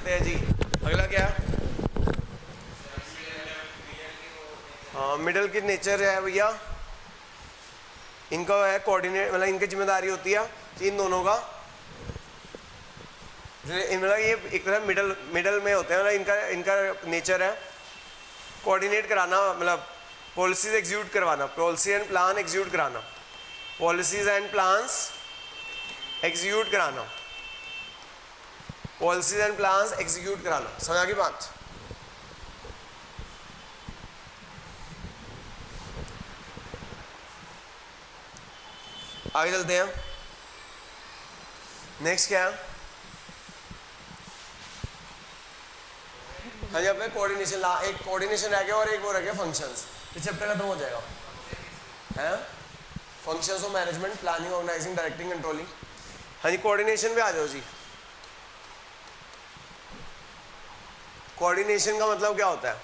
चलते हैं जी। अगला क्या है? हाँ, मिडल की नेचर है भैया, इनका है कोऑर्डिनेट, मतलब इनकी जिम्मेदारी होती है कि इन दोनों का मतलब ये एक तरह मिडल में होते हैं, मतलब इनका इनका नेचर है कोऑर्डिनेट कराना, मतलब पॉलिसीज एग्जीक्यूट करवाना, पॉलिसी एंड प्लान एग्जीक्यूट कराना, पॉलिसीज एंड प्लान्स एग्जीक्यूट कराना, पॉलिसीज एंड प्लान्स एग्जीक्यूट कराना। समझ की बात? आगे चलते हैं। नेक्स्ट क्या है? हाँ जी, अपने कोऑर्डिनेशन एक कोऑर्डिनेशन रह गया और एक वो रह गया फंक्शंस। ये चैप्टर खत्म हो जाएगा है। Functions of management, planning, organising, directing, controlling. हाँ जी, कोऑर्डिनेशन पे आ जाओ जी। कोऑर्डिनेशन का मतलब क्या होता है?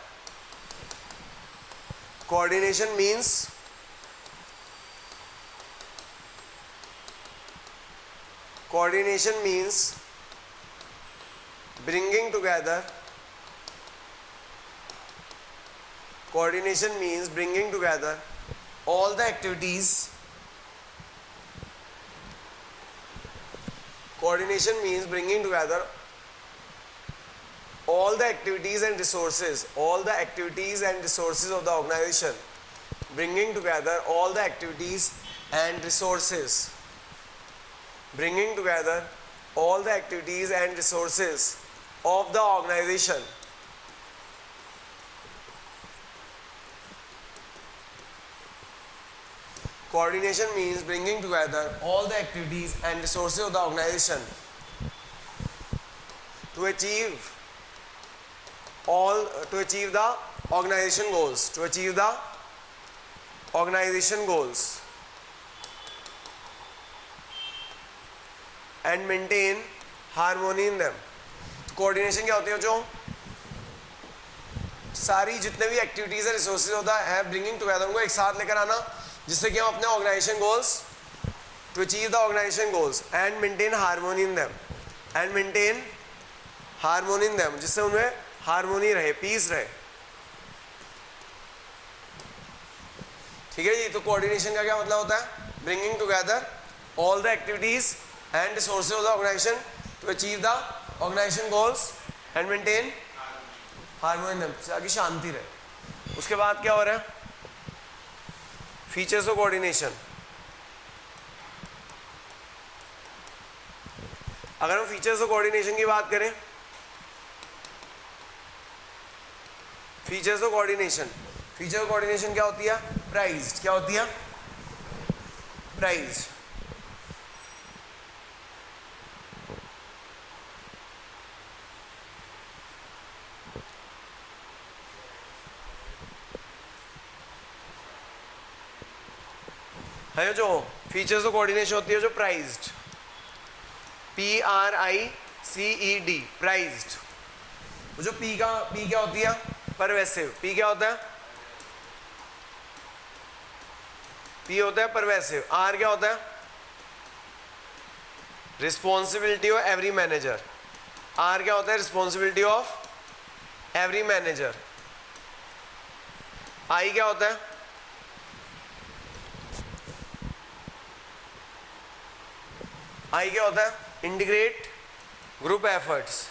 Coordination means bringing together, coordination means bringing together all the activities, coordination means bringing together all the activities and resources, all the activities and resources of the organization, bringing together all the activities and resources, bringing together all the activities and resources of the organization, coordination means bringing together all the activities and resources of the organization to achieve the organization goals, to achieve the organization goals and maintain harmony in them. Coordination क्या होती है? जो सारी जितने भी activities है, resources होता है, ब्रिंगिंग टुगेदर, उनको एक साथ लेकर आना, जिससे कि हम अपने organisation goals, to achieve the organisation goals and maintain harmony in them, and maintain harmony in them, जिससे उनमें हार्मोनी रहे, पीस रहे। ठीक है जी। तो कोऑर्डिनेशन का क्या मतलब होता है? Bringing together all the activities and resources of the organisation to achieve the organisation goals and maintain harmony in them, ताकि शांति रहे। उसके बाद क्या हो रहा है? Features of coordination. अगर हम फीचर्स ऑफ कोऑर्डिनेशन की बात करें, features of coordination, feature of coordination क्या होती है? प्राइज्ड। क्या होती है? प्राइज्ड। है जो फीचर्स ऑफ कोऑर्डिनेशन होती है, जो प्राइज्ड, PRICED, प्राइज्ड। जो P क्या होती है? परवेसिव। P क्या होता है? P होता है परवेसिव। R क्या होता है? Responsibility of every manager. R क्या होता है? Responsibility of every manager. I क्या होता है? I क्या होता है? Integrate group efforts.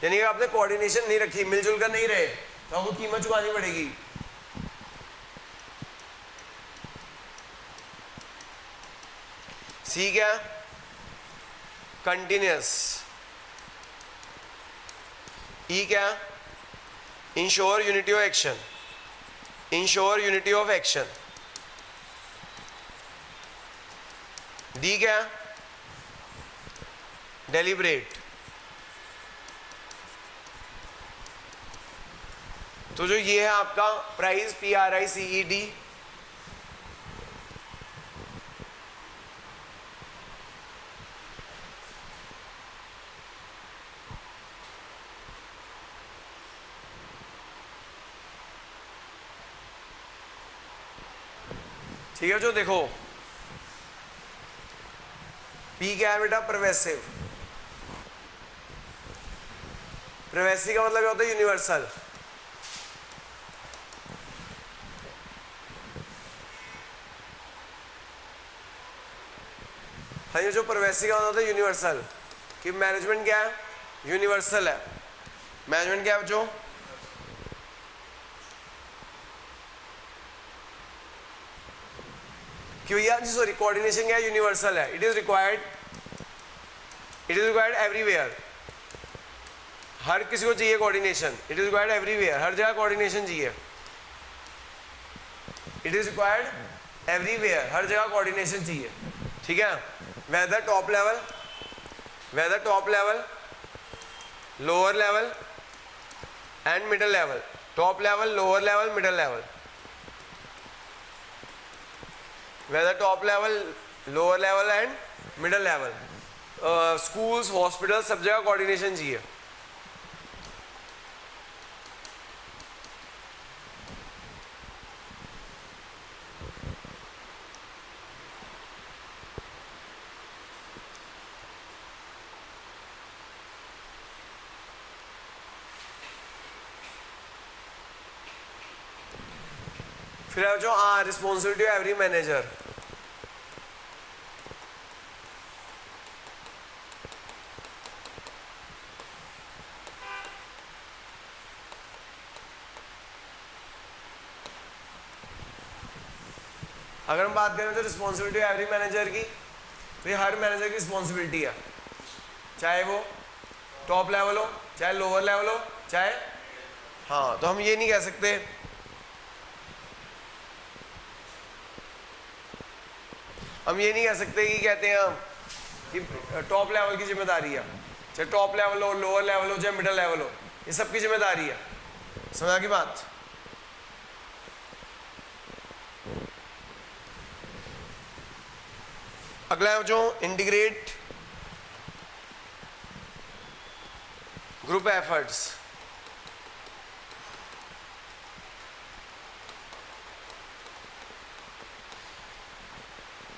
यानी कि आपने कोऑर्डिनेशन नहीं रखी, मिलजुल कर नहीं रहे, तो आपको कीमत चुकानी पड़ेगी। C क्या? कंटिन्यूअस। E क्या? Ensure unity of action, ensure unity of action. D क्या? डेलिब्रेट। तो जो ये है आपका प्राइस PRICED, ठीक है। जो देखो पी क्या है बेटा? परवेसिव। परवेसिव का मतलब क्या होता है? यूनिवर्सल। हाँ, ये जो परवेसिव का मतलब होता है यूनिवर्सल, कि मैनेजमेंट क्या है? यूनिवर्सल है। मैनेजमेंट क्या है बच्चों? कि भैया जी सॉरी, कोऑर्डिनेशन क्या है? यूनिवर्सल है। It is required everywhere. हर किसी को चाहिए coordination. It is required everywhere, हर जगह कोऑर्डिनेशन चाहिए। इट इज रिक्वायर्ड एवरीवेयर, हर जगह कोऑर्डिनेशन चाहिए। ठीक है? Whether top level, lower level and middle level. Top level, lower level, middle level. Whether top level, lower level and middle level. Schools, hospital, सब जगह कोऑर्डिनेशन चाहिए। फिर है जो रिस्पॉन्सिबिलिटी ऑफ एवरी मैनेजर। अगर हम बात करें तो रिस्पॉन्सिबिलिटी ऑफ एवरी मैनेजर की, तो ये हर मैनेजर की रिस्पॉन्सिबिलिटी है, चाहे वो टॉप लेवल हो, चाहे लोअर लेवल हो, चाहे हाँ। तो हम ये नहीं कह सकते कि कहते हैं हम कि टॉप लेवल की जिम्मेदारी है, चाहे टॉप लेवल हो, लोअर लेवल हो, चाहे मिडिल लेवल हो, ये सबकी जिम्मेदारी है। समझा की बात? अगला है जो इंटीग्रेट ग्रुप एफर्ट्स।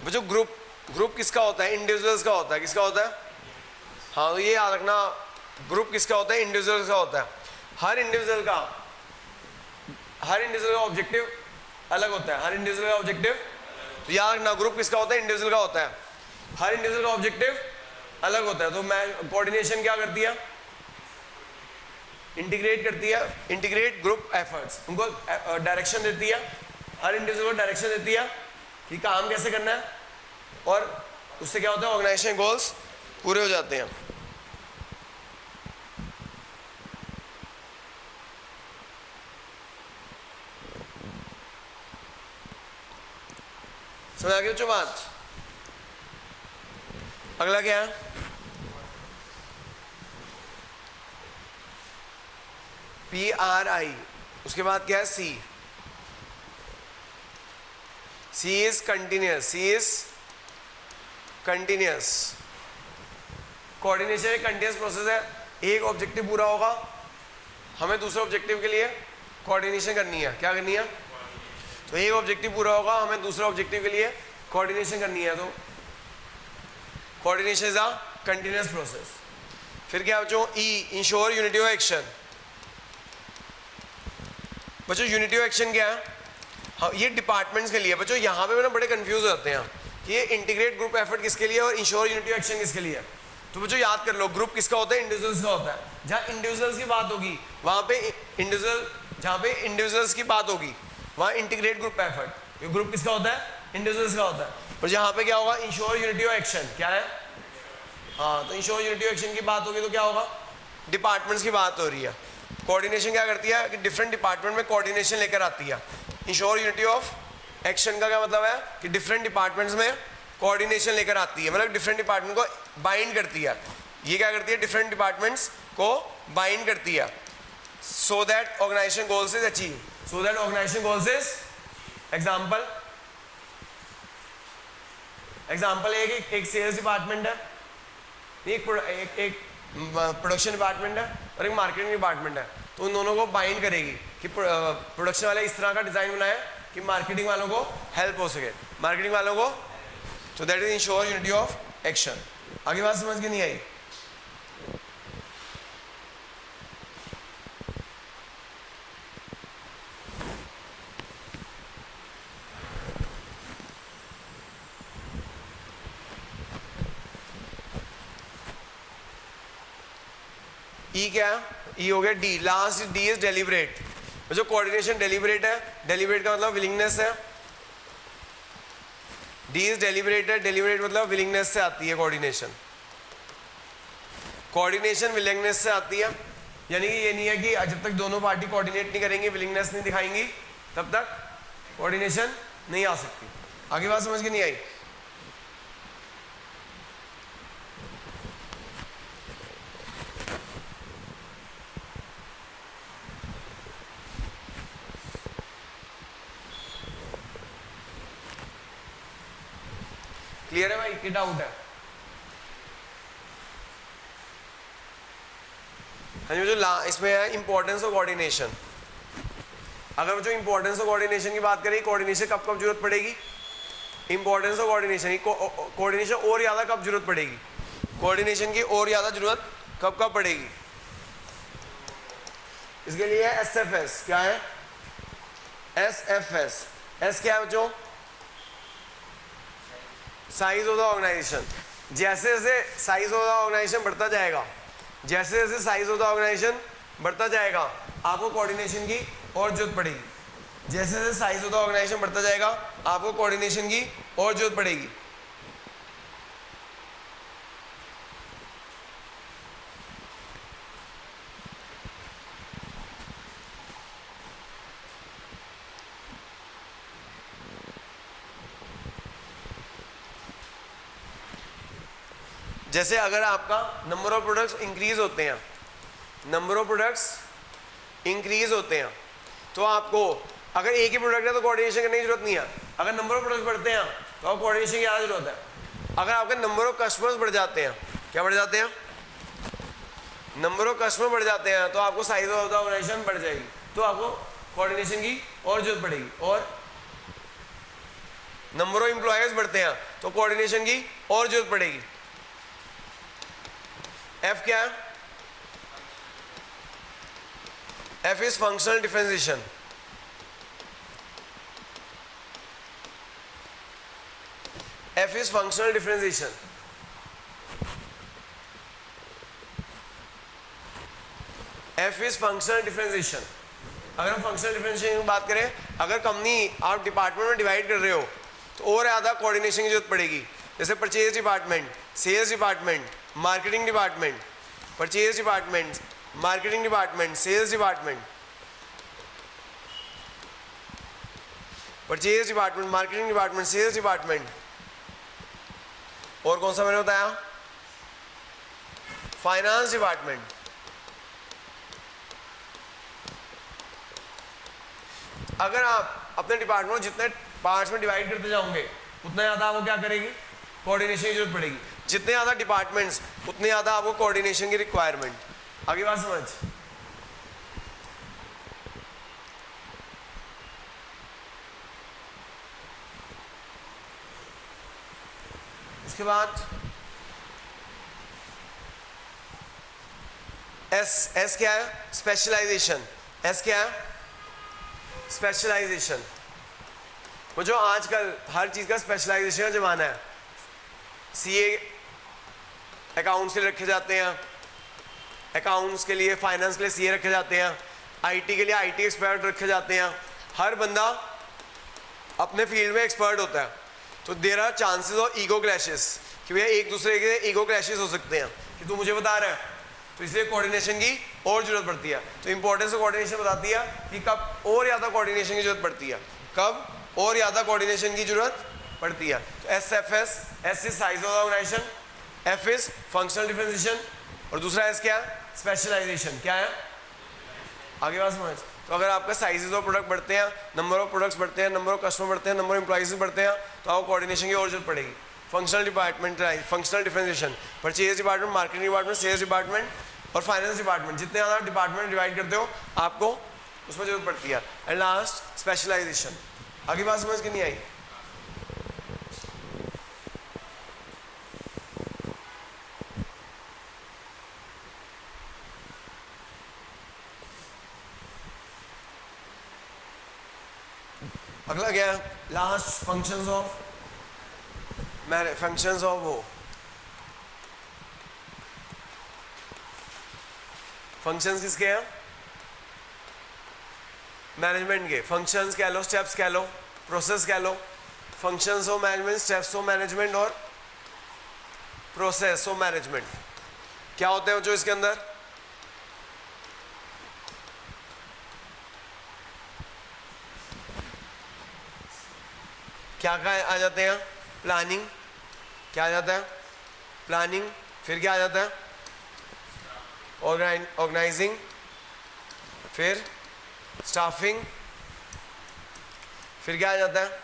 जो ग्रुप किसका होता है? इंडिविजुअल्स का होता है। किसका होता है? हाँ, तो ये याद रखना, ग्रुप किसका होता है? इंडिविजुअल्स का होता है। हर इंडिविजुअल का ऑब्जेक्टिव अलग होता है। हर इंडिविजुअल का ऑब्जेक्टिव, तो याद रखना, ग्रुप किसका होता है? इंडिविजुअल का होता है। हर इंडिविजुअल का ऑब्जेक्टिव अलग होता है। तो मैं कोऑर्डिनेशन क्या करती है? इंटीग्रेट करती है, इंटीग्रेट ग्रुप एफर्ट्स, उनको डायरेक्शन देती है, हर इंडिविजुअल को डायरेक्शन देती है कि काम कैसे करना है, और उससे क्या होता है? ऑर्गेनाइजेशन गोल्स पूरे हो जाते हैं। समझ आ गई बच्चों बात? अगला क्या है? PRI। उसके बाद क्या है? C is continuous. कोऑर्डिनेशन एक कंटिन्यूस प्रोसेस है। एक ऑब्जेक्टिव पूरा होगा, हमें दूसरे ऑब्जेक्टिव के लिए कोऑर्डिनेशन करनी है। क्या करनी है? तो एक ऑब्जेक्टिव पूरा होगा, हमें दूसरे ऑब्जेक्टिव के लिए कोऑर्डिनेशन करनी है। तो coordination is a continuous process. फिर क्या बच्चों? E, ensure unity of action. बच्चों यूनिटी ऑफ एक्शन क्या है? हाँ, ये डिपार्टमेंट्स के लिए। बच्चों यहाँ पे ना बड़े कंफ्यूज होते हैं कि ये इंटीग्रेट ग्रुप एफर्ट किसके लिए और इंश्योर यूनिटी ऑफ एक्शन किसके लिए। तो बच्चों याद कर लो, ग्रुप किसका होता है? इंडिविजुअल्स का होता है। जहाँ इंडिविजुअल्स की बात होगी वहाँ पे जहाँ पे इंडिविजुअल्स की बात होगी वहाँ इंटीग्रेट ग्रुप एफर्ट। ये ग्रुप किसका होता है? इंडिविजुअल्स का होता है। और जहाँ पे क्या होगा? Ensure unity of action. क्या है? हाँ, तो इंश्योर यूनिटी ऑफ एक्शन की बात होगी तो क्या होगा? डिपार्टमेंट्स की बात हो रही है। कोऑर्डिनेशन क्या करती है? कि डिफरेंट डिपार्टमेंट में कोऑर्डिनेशन लेकर आती है। इंश्योर यूनिटी ऑफ एक्शन का क्या मतलब है? कि डिफरेंट डिपार्टमेंट्स में कोऑर्डिनेशन लेकर आती है, मतलब डिफरेंट डिपार्टमेंट को बाइंड करती है। ये क्या करती है? डिफरेंट डिपार्टमेंट्स को बाइंड करती है, so that organisation goals is achieve. So that organisation goals is, example एक सेल्स डिपार्टमेंट है, एक प्रोडक्शन डिपार्टमेंट है और एक मार्केटिंग डिपार्टमेंट है। तो उन दोनों को बाइंड करेगी कि प्रोडक्शन वाले इस तरह का डिजाइन बनाए कि मार्केटिंग वालों को हेल्प हो सके, मार्केटिंग वालों को। So that is ensure unity of action. आगे बात समझ के नहीं आई? ई क्या है? ई हो गया D, last D is deliberate. जो कोऑर्डिनेशन डेलिबरेट है, डेलिबरेट का मतलब विलिंगनेस है, डी इज डेलिबरेट है, डेलिबरेट मतलब विलिंगनेस से आती है कोऑर्डिनेशन, कोऑर्डिनेशन विलिंगनेस से आती है। यानी कि ये नहीं है कि जब तक दोनों पार्टी कोऑर्डिनेट नहीं करेंगी, विलिंगनेस नहीं दिखाएंगी, तब तक कोऑर्डिनेशन नहीं आ सकती। आगे बात समझ के नहीं आई? क्लियर है भाई कि डाउट है? हाँ जी, जो इसमें है इंपॉर्टेंस ऑफ कोऑर्डिनेशन। अगर जो इंपॉर्टेंस ऑफ कोऑर्डिनेशन की बात करें, कोऑर्डिनेशन कब कब जरूरत पड़ेगी? इंपॉर्टेंस ऑफ कोऑर्डिनेशन, कोऑर्डिनेशन और ज़्यादा कब जरूरत पड़ेगी? कोऑर्डिनेशन की और ज़्यादा जरूरत कब कब पड़ेगी? इसके लिए SFS क्या है? SFS, एस क्या है बच्चों? Size of the organisation. जैसे जैसे साइज ऑफ द ऑर्गेनाइजेशन बढ़ता जाएगा, जैसे जैसे साइज ऑफ द ऑर्गेनाइजेशन बढ़ता जाएगा, आपको कोऑर्डिनेशन की और जरूरत पड़ेगी। जैसे जैसे साइज ऑफ द ऑर्गेनाइजेशन बढ़ता जाएगा, आपको कोऑर्डिनेशन की और जरूरत पड़ेगी। जैसे अगर आपका नंबर ऑफ प्रोडक्ट्स इंक्रीज होते हैं, नंबर ऑफ प्रोडक्ट्स इंक्रीज होते हैं, तो आपको अगर एक ही प्रोडक्ट है तो कोऑर्डिनेशन करने की जरूरत नहीं है। अगर नंबर ऑफ प्रोडक्ट्स बढ़ते हैं तो आपको कोऑर्डिनेशन की ज़्यादा जरूरत है। अगर आपके नंबर ऑफ कस्टमर्स बढ़ जाते हैं, क्या बढ़ जाते हैं? नंबर ऑफ कस्टमर बढ़ जाते हैं, तो आपको साइज ऑफ द ऑर्गेनाइजेशन बढ़ जाएगी, तो आपको कोऑर्डिनेशन की और जरूरत पड़ेगी। और नंबर ऑफ एम्प्लॉयज बढ़ते हैं तो कोऑर्डिनेशन की और जरूरत पड़ेगी। F क्या है? F is functional differentiation। F is functional differentiation। F is functional differentiation। अगर हम फंक्शनल डिफरेंशिएशन की बात करें, अगर कंपनी आप डिपार्टमेंट में डिवाइड कर रहे हो तो और ज़्यादा कोऑर्डिनेशन की जरूरत पड़ेगी। जैसे purchase department, sales department, marketing department, purchase department, marketing department, sales department, purchase department, marketing department, sales department, और कौन सा मैंने बताया? Finance department. अगर आप अपने डिपार्टमेंट को जितने पार्ट्स में डिवाइड करते जाओगे, उतना ज़्यादा आपको क्या करेगी? कोऑर्डिनेशन की जरूरत पड़ेगी। जितने ज़्यादा डिपार्टमेंट्स, उतने ज़्यादा आपको कोऑर्डिनेशन की रिक्वायरमेंट। आगे बात समझ? उसके बाद एस क्या है? स्पेशलाइजेशन। एस क्या है? स्पेशलाइजेशन। वो जो आजकल हर चीज़ का स्पेशलाइजेशन का ज़माना है। सीए अकाउंट्स के लिए रखे जाते हैं, अकाउंट्स के लिए, फाइनेंस के लिए सीए रखे जाते हैं, आईटी के लिए आईटी एक्सपर्ट रखे जाते हैं। हर बंदा अपने फील्ड में एक्सपर्ट होता है, तो there are chances of ego clashes, कि भैया एक दूसरे के ईगो क्लैशेस हो सकते हैं कि तू मुझे बता रहा है, तो इसलिए कोऑर्डिनेशन की और जरूरत पड़ती है। तो इंपॉर्टेंस ऑफ कोऑर्डिनेशन बताती है कि कब और ज़्यादा कोऑर्डिनेशन की जरूरत पड़ती है, कब और ज़्यादा कोऑर्डिनेशन की जरूरत पड़ती है। तो SFS, S is size of organisation, F is functional differentiation, और दूसरा S क्या है? स्पेशलाइजेशन। क्या है? आगे बात समझ? तो अगर आपका साइजेस ऑफ प्रोडक्ट बढ़ते हैं, नंबर ऑफ प्रोडक्ट्स बढ़ते हैं, नंबर ऑफ कस्टमर बढ़ते हैं, नंबर ऑफ एम्प्लॉइज बढ़ते हैं, तो आपको कोऑर्डिनेशन की और जरूरत पड़ेगी। Functional department, functional differentiation, purchase department, marketing department, sales department और फाइनेंस डिपार्टमेंट, जितने ज़्यादा डिपार्टमेंट डिवाइड करते हो आपको उसमें जरूरत पड़ती है। And last specialisation. आगे बात समझ के नहीं आई? अगला क्या है, लास्ट फंक्शंस ऑफ वो फंक्शंस किसके हैं, मैनेजमेंट के। फंक्शंस कह लो, स्टेप्स कह लो, प्रोसेस कह लो। Functions of management, steps of management और प्रोसेस ऑफ मैनेजमेंट क्या होते हैं जो इसके अंदर, क्या क्या आ जाते हैं, प्लानिंग, क्या आ जाता है, प्लानिंग, फिर क्या आ जाता है, ऑर्गेनाइजिंग, फिर स्टाफिंग, फिर क्या आ जाता है,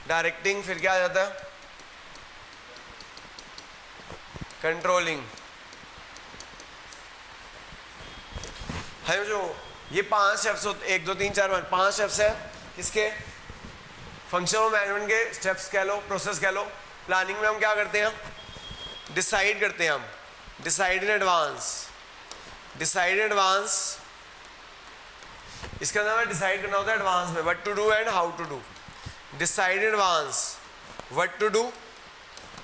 डायरेक्टिंग, फिर क्या आ जाता है, कंट्रोलिंग। है जो ये 5 स्टेप्स होते, 1 2 3 4 5 स्टेप्स है किसके, फंक्शन ऑफ मैनेजमेंट के। स्टेप्स कह लो, प्रोसेस कह लो। प्लानिंग में हम क्या करते हैं, डिसाइड करते हैं, हम decide in advance, decide in advance. इसके अंदर हमें डिसाइड करना होता है एडवांस में, what to do and how to do. Decide in advance, what to do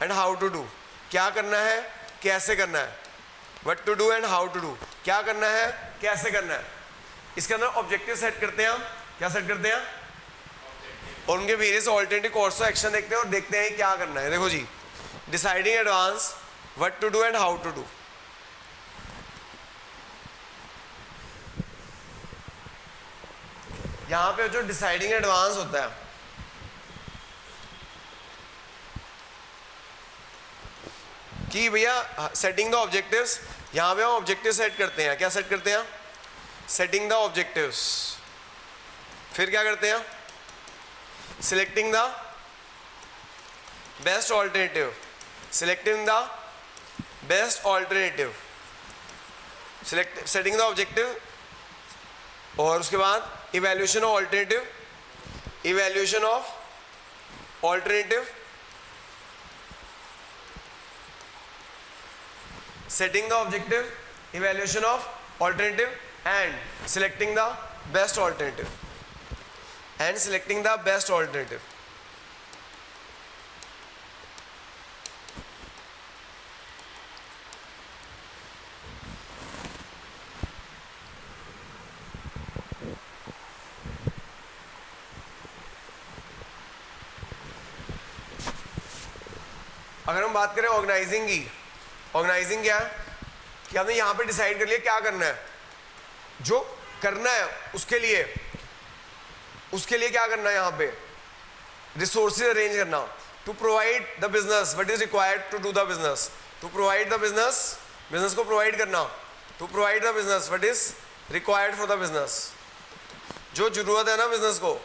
and how to do, क्या करना है, कैसे करना है। What to do and how to do, क्या करना है, कैसे करना है। इसके अंदर ऑब्जेक्टिव सेट करते हैं हम, क्या सेट करते हैं, और उनके various alternative course of action देखते हैं और देखते हैं क्या करना है। देखो जी, deciding advance, what to do and how to do. यहां पे जो डिसाइडिंग एडवांस होता है, कि भैया सेटिंग द ऑब्जेक्टिव्स, यहां पे हम ऑब्जेक्टिव सेट करते हैं। क्या सेट करते हैं, सेटिंग द ऑब्जेक्टिव्स। फिर क्या करते हैं, selecting the best alternative, selecting the best alternative, setting the objective, और उसके बाद evaluation of alternative, evaluation of alternative, setting the objective, evaluation of alternative, and selecting the best alternative, and selecting the best alternative. अगर हम बात करें organising की, organising क्या है कि हमने यहाँ पे डिसाइड कर लिया क्या करना है, जो करना है उसके लिए क्या करना है, यहाँ पे रिसोर्सेज अरेंज करना, to provide the business what is required to do the business, to provide the business, business को प्रोवाइड करना, to provide the business what is required for the business, जो जरूरत है ना बिजनेस को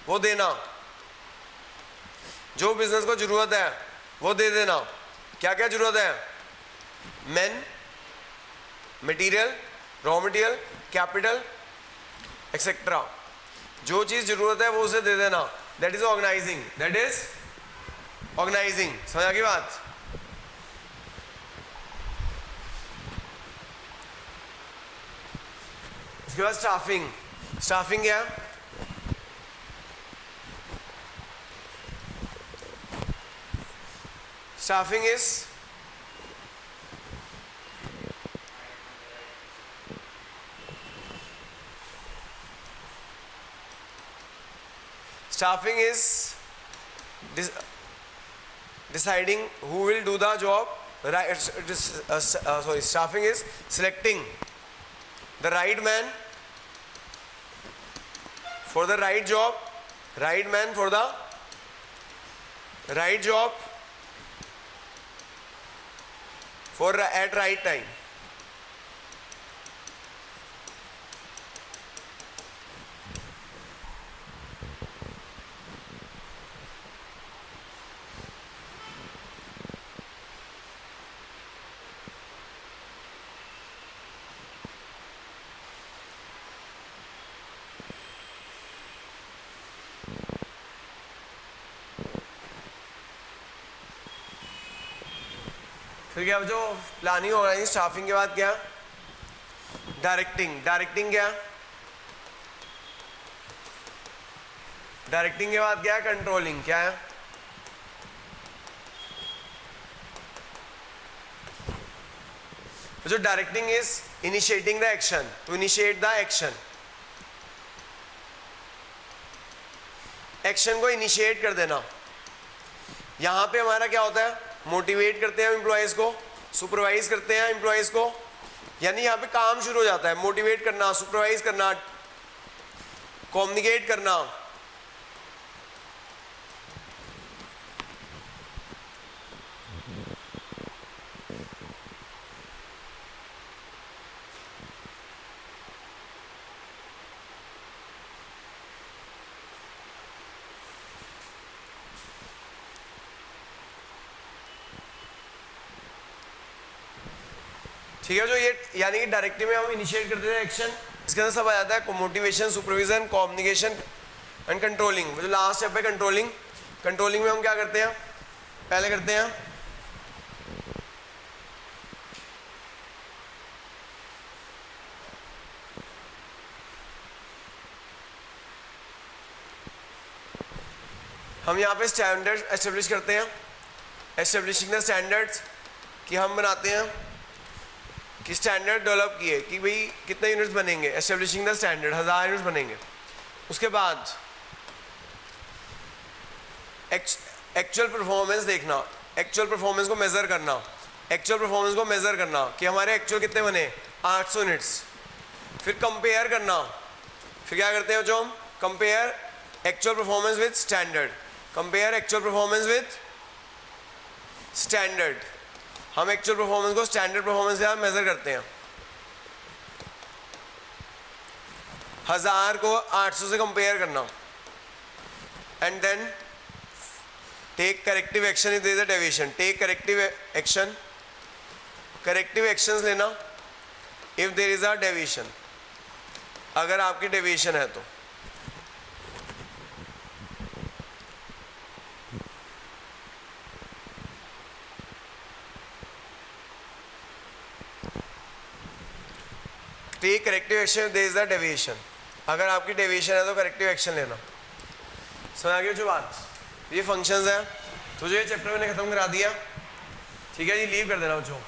वो देना, जो बिजनेस को जरूरत है वो दे देना। क्या क्या जरूरत है, man, material, raw material, capital etcetera, जो चीज जरूरत है वो उसे दे देना। That is organising, that is organising. समझ आ गई बात। उसके बाद स्टाफिंग, स्टाफिंग क्या, staffing is staffing is deciding who will do the job, right? Sorry, staffing is selecting the right man for the right job, right man for the right job for at right time. फिर क्या जो planning organising staffing के बाद क्या, directing, directing क्या, directing के बाद क्या है? कंट्रोलिंग। क्या है? जो directing is initiating the action, to initiate the action, action को इनिशिएट कर देना। यहां पे हमारा क्या होता है? मोटिवेट करते हैं एम्प्लॉयज को, सुपरवाइज करते हैं एम्प्लॉयज को, यानी यहां पे काम शुरू हो जाता है। मोटिवेट करना, सुपरवाइज करना, कम्युनिकेट करना। ठीक है, जो ये यानी कि डायरेक्टिव में हम इनिशिएट करते हैं एक्शन, इसके अंदर सब आ जाता है motivation, supervision, communication and controlling. जो लास्ट स्टेप है कंट्रोलिंग। कंट्रोलिंग में हम क्या करते हैं? पहले करते हैं हम यहाँ पे स्टैंडर्ड एस्टेब्लिश करते हैं। एस्टेब्लिशिंग द स्टैंडर्ड्स कि हम बनाते हैं कि स्टैंडर्ड डेवलप किए कि भाई कितने यूनिट्स बनेंगे। एस्टेब्लिशिंग द स्टैंडर्ड 1000 यूनिट्स बनेंगे। उसके बाद एक्चुअल परफॉर्मेंस देखना, एक्चुअल परफॉर्मेंस को मेजर करना, एक्चुअल परफॉर्मेंस को मेजर करना कि हमारे एक्चुअल कितने बने 800 यूनिट्स। फिर कंपेयर करना, फिर क्या करते हैं जो हम compare actual performance with standard, compare actual performance with standard. हम एक्चुअल परफॉर्मेंस को स्टैंडर्ड परफॉर्मेंस के साथ मेजर करते हैं। 1000 को 800 से कंपेयर करना and then take corrective action if there is a deviation. Take corrective action, corrective actions लेना if there is a deviation, अगर आपकी डेविएशन है तो। Take corrective action there is a deviation, अगर आपकी डेविएशन है तो करेक्टिव एक्शन लेना। समझ आ गई जो बात? ये फंक्शंस है। तो जो ये चैप्टर मैंने खत्म करा दिया, ठीक है जी, लीव कर देना बच्चों।